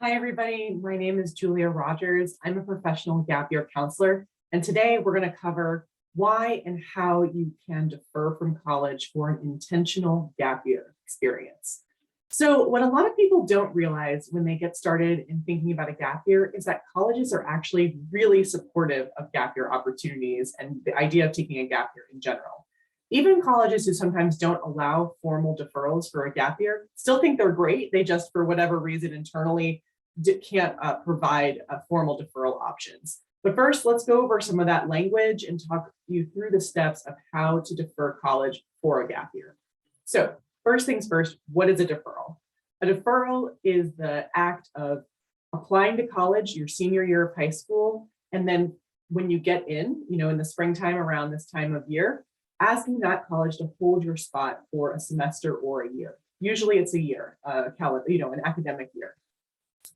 Hi, everybody. My name is Julia Rogers. I'm a professional gap year counselor, and today we're going to cover why and how you can defer from college for an intentional gap year experience. So what a lot of people don't realize when they get started in thinking about a gap year is that colleges are actually really supportive of gap year opportunities and the idea of taking a gap year in general. Even colleges who sometimes don't allow formal deferrals for a gap year still think they're great. They just, for whatever reason internally, can't provide formal deferral options. But first, let's go over some of that language and talk you through the steps of how to defer college for a gap year. So first things first, what is a deferral? A deferral is the act of applying to college your senior year of high school, and then when you get in the springtime around this time of year, asking that college to hold your spot for a semester or a year. Usually it's a year, an academic year.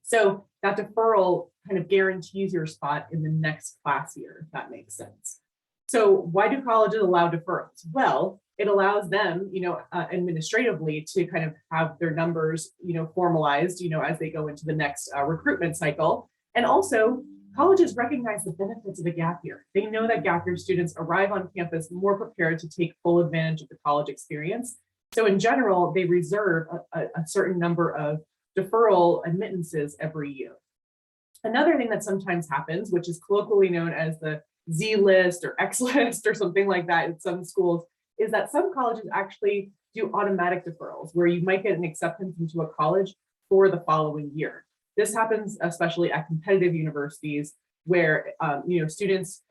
So that deferral kind of guarantees your spot in the next class year, if that makes sense. So why do colleges allow deferrals? Well, it allows them, administratively to kind of have their numbers, formalized, as they go into the next recruitment cycle. And also colleges recognize the benefits of a gap year. They know that gap year students arrive on campus more prepared to take full advantage of the college experience. So in general, they reserve a certain number of deferral admittances every year. Another thing that sometimes happens, which is colloquially known as the Z list or X list or something like that in some schools, is that some colleges actually do automatic deferrals where you might get an acceptance into a college for the following year. This happens especially at competitive universities where students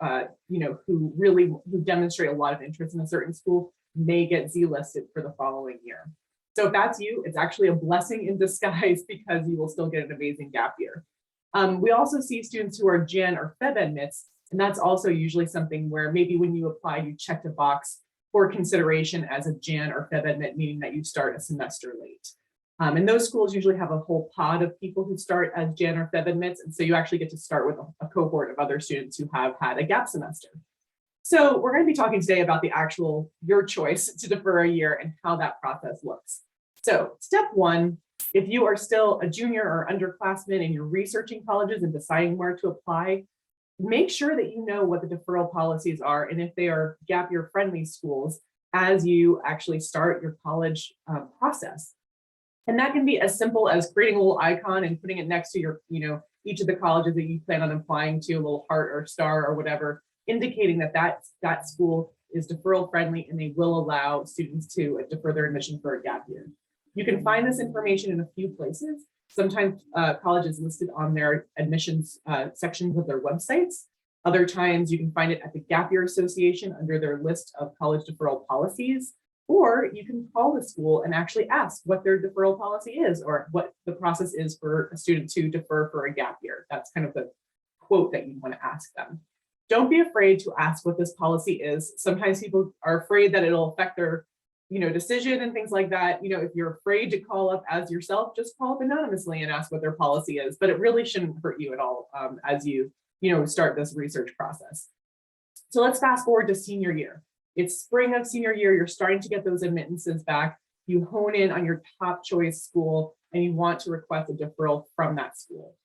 who demonstrate a lot of interest in a certain school may get Z listed for the following year. So if that's you, it's actually a blessing in disguise because you will still get an amazing gap year. We also see students who are Jan or Feb admits, and that's also usually something where maybe when you apply, you checked a box for consideration as a Jan or Feb admit, meaning that you start a semester late. And those schools usually have a whole pod of people who start as Jan or Feb admits, and so you actually get to start with a cohort of other students who have had a gap semester. So we're going to be talking today about your choice to defer a year and how that process looks. So step one, if you are still a junior or underclassman and you're researching colleges and deciding where to apply, make sure that you know what the deferral policies are and if they are gap year friendly schools as you actually start your college process. And that can be as simple as creating a little icon and putting it next to your, each of the colleges that you plan on applying to, a little heart or star or whatever, indicating that school is deferral friendly and they will allow students to defer their admission for a gap year. You can find this information in a few places. Sometimes colleges listed on their admissions sections of their websites. Other times you can find it at the Gap Year Association under their list of college deferral policies, or you can call the school and actually ask what their deferral policy is or what the process is for a student to defer for a gap year. That's kind of the quote that you want to ask them. Don't be afraid to ask what this policy is. Sometimes people are afraid that it'll affect their decision and things like that. If you're afraid to call up as yourself, just call up anonymously and ask what their policy is, but it really shouldn't hurt you at all as you start this research process. So let's fast forward to senior year. It's spring of senior year, you're starting to get those admittances back. You hone in on your top choice school and you want to request a deferral from that school.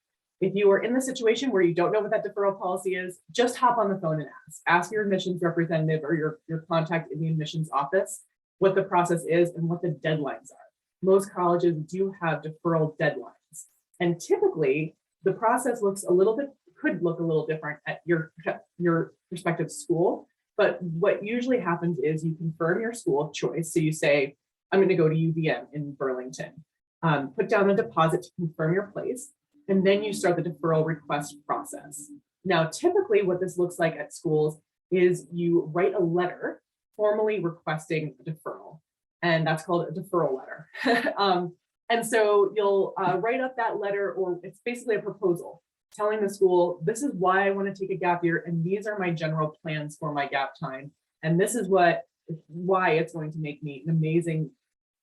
If you are in the situation where you don't know what that deferral policy is, just hop on the phone and ask your admissions representative or your contact in the admissions office what the process is and what the deadlines are. Most colleges do have deferral deadlines. And typically the process could look a little different at your respective school. But what usually happens is you confirm your school of choice. So you say, I'm going to go to UVM in Burlington. Put down a deposit to confirm your place, and then you start the deferral request process. Now, typically what this looks like at schools is you write a letter formally requesting a deferral, and that's called a deferral letter. And so you'll write up that letter, or it's basically a proposal telling the school, this is why I want to take a gap year, and these are my general plans for my gap time, and this is why it's going to make me an amazing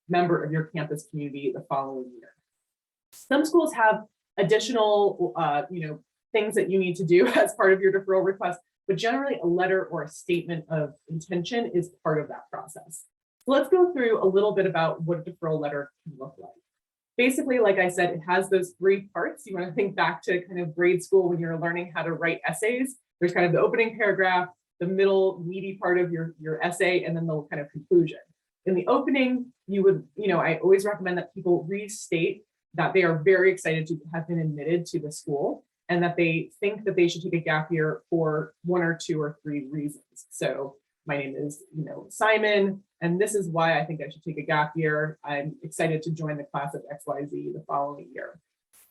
member of your campus community the following year. Some schools have additional things that you need to do as part of your deferral request, but generally a letter or a statement of intention is part of that process. So let's go through a little bit about what a deferral letter can look like. Basically, like I said, it has those three parts. You want to think back to kind of grade school when you're learning how to write essays. There's kind of the opening paragraph, the middle meaty part of your essay, and then the kind of conclusion. In the opening, I always recommend that people restate that they are very excited to have been admitted to the school and that they think that they should take a gap year for one or two or three reasons. So my name is, Simon, and this is why I think I should take a gap year. I'm excited to join the class of XYZ the following year.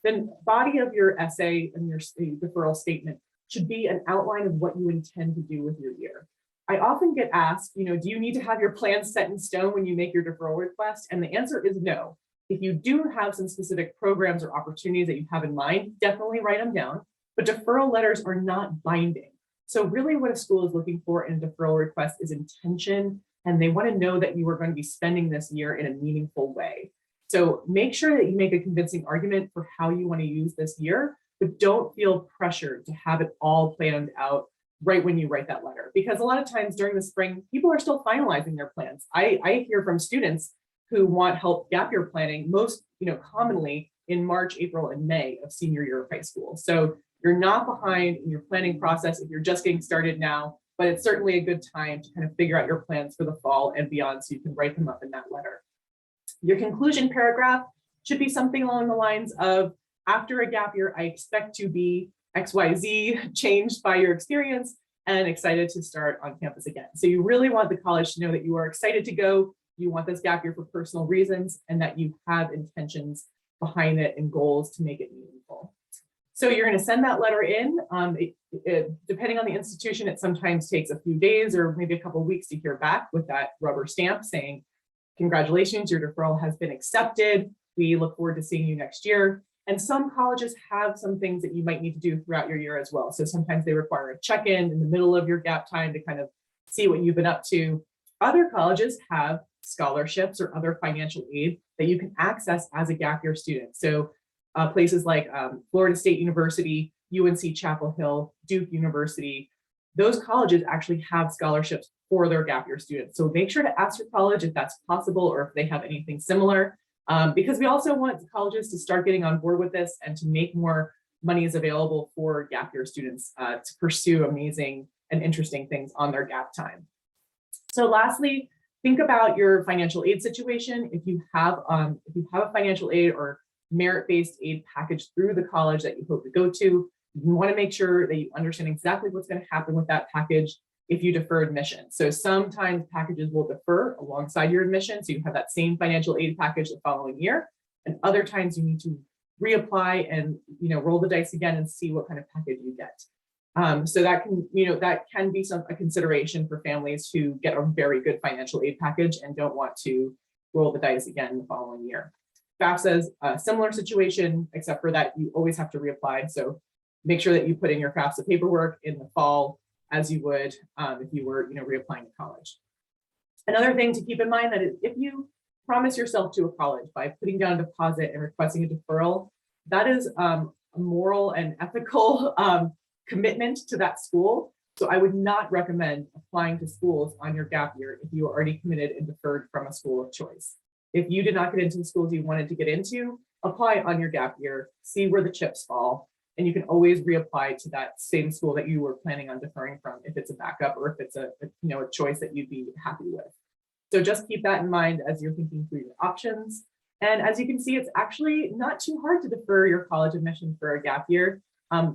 Then body of your essay and your deferral statement should be an outline of what you intend to do with your year. I often get asked, do you need to have your plans set in stone when you make your deferral request? And the answer is no. If you do have some specific programs or opportunities that you have in mind, definitely write them down, but deferral letters are not binding. So really what a school is looking for in a deferral request is intention, and they want to know that you are going to be spending this year in a meaningful way. So make sure that you make a convincing argument for how you want to use this year, but don't feel pressured to have it all planned out right when you write that letter. Because a lot of times during the spring, people are still finalizing their plans. I hear from students who want help gap year planning most, commonly in March, April, and May of senior year of high school. So you're not behind in your planning process if you're just getting started now, but it's certainly a good time to kind of figure out your plans for the fall and beyond so you can write them up in that letter. Your conclusion paragraph should be something along the lines of, after a gap year, I expect to be XYZ, changed by your experience and excited to start on campus again. So you really want the college to know that you are excited to go, you want this gap year for personal reasons, and that you have intentions behind it and goals to make it meaningful. So you're going to send that letter in. Depending on the institution, it sometimes takes a few days or maybe a couple of weeks to hear back with that rubber stamp saying, congratulations, your deferral has been accepted. We look forward to seeing you next year. And some colleges have some things that you might need to do throughout your year as well. So sometimes they require a check-in in the middle of your gap time to kind of see what you've been up to. Other colleges have scholarships or other financial aid that you can access as a gap year student. So places like Florida State University, UNC Chapel Hill, Duke University, those colleges actually have scholarships for their gap year students. So make sure to ask your college if that's possible or if they have anything similar, because we also want colleges to start getting on board with this and to make more monies available for gap year students to pursue amazing and interesting things on their gap time. So lastly, think about your financial aid situation. If you have a financial aid or merit-based aid package through the college that you hope to go to, you want to make sure that you understand exactly what's going to happen with that package if you defer admission. So sometimes packages will defer alongside your admission, so you have that same financial aid package the following year. And other times you need to reapply and roll the dice again and see what kind of package you get. So that can be a consideration for families who get a very good financial aid package and don't want to roll the dice again the following year. FAFSA's a similar situation, except for that you always have to reapply. So make sure that you put in your FAFSA paperwork in the fall as you would if you were reapplying to college. Another thing to keep in mind that is, if you promise yourself to a college by putting down a deposit and requesting a deferral, that is a moral and ethical commitment to that school. So I would not recommend applying to schools on your gap year if you are already committed and deferred from a school of choice. If you did not get into the schools you wanted to get into, apply on your gap year, see where the chips fall, and you can always reapply to that same school that you were planning on deferring from if it's a backup or if it's a choice that you'd be happy with. So just keep that in mind as you're thinking through your options. And as you can see, it's actually not too hard to defer your college admission for a gap year.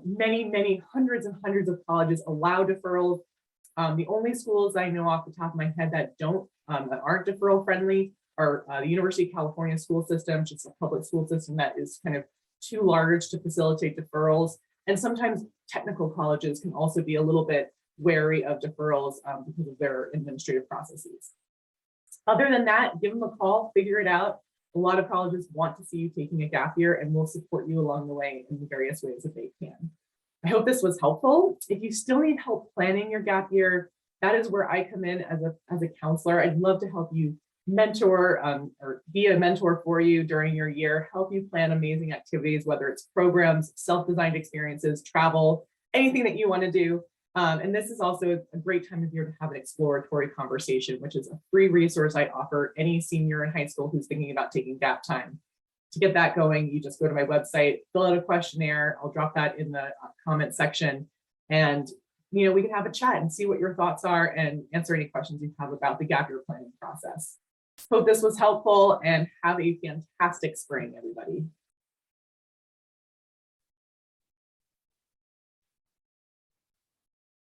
Many hundreds and hundreds of colleges allow deferrals. The only schools I know off the top of my head that aren't deferral friendly are the University of California school system, just a public school system that is kind of too large to facilitate deferrals. And sometimes technical colleges can also be a little bit wary of deferrals because of their administrative processes. Other than that, give them a call, figure it out. A lot of colleges want to see you taking a gap year and will support you along the way in the various ways that they can. I hope this was helpful. If you still need help planning your gap year, that is where I come in as a counselor. I'd love to help you mentor or be a mentor for you during your year, help you plan amazing activities, whether it's programs, self-designed experiences, travel, anything that you want to do. And this is also a great time of year to have an exploratory conversation, which is a free resource I offer any senior in high school who's thinking about taking gap time. To get that going, you just go to my website, fill out a questionnaire. I'll drop that in the comment section, and we can have a chat and see what your thoughts are and answer any questions you have about the gap year planning process. Hope this was helpful, and have a fantastic spring, everybody.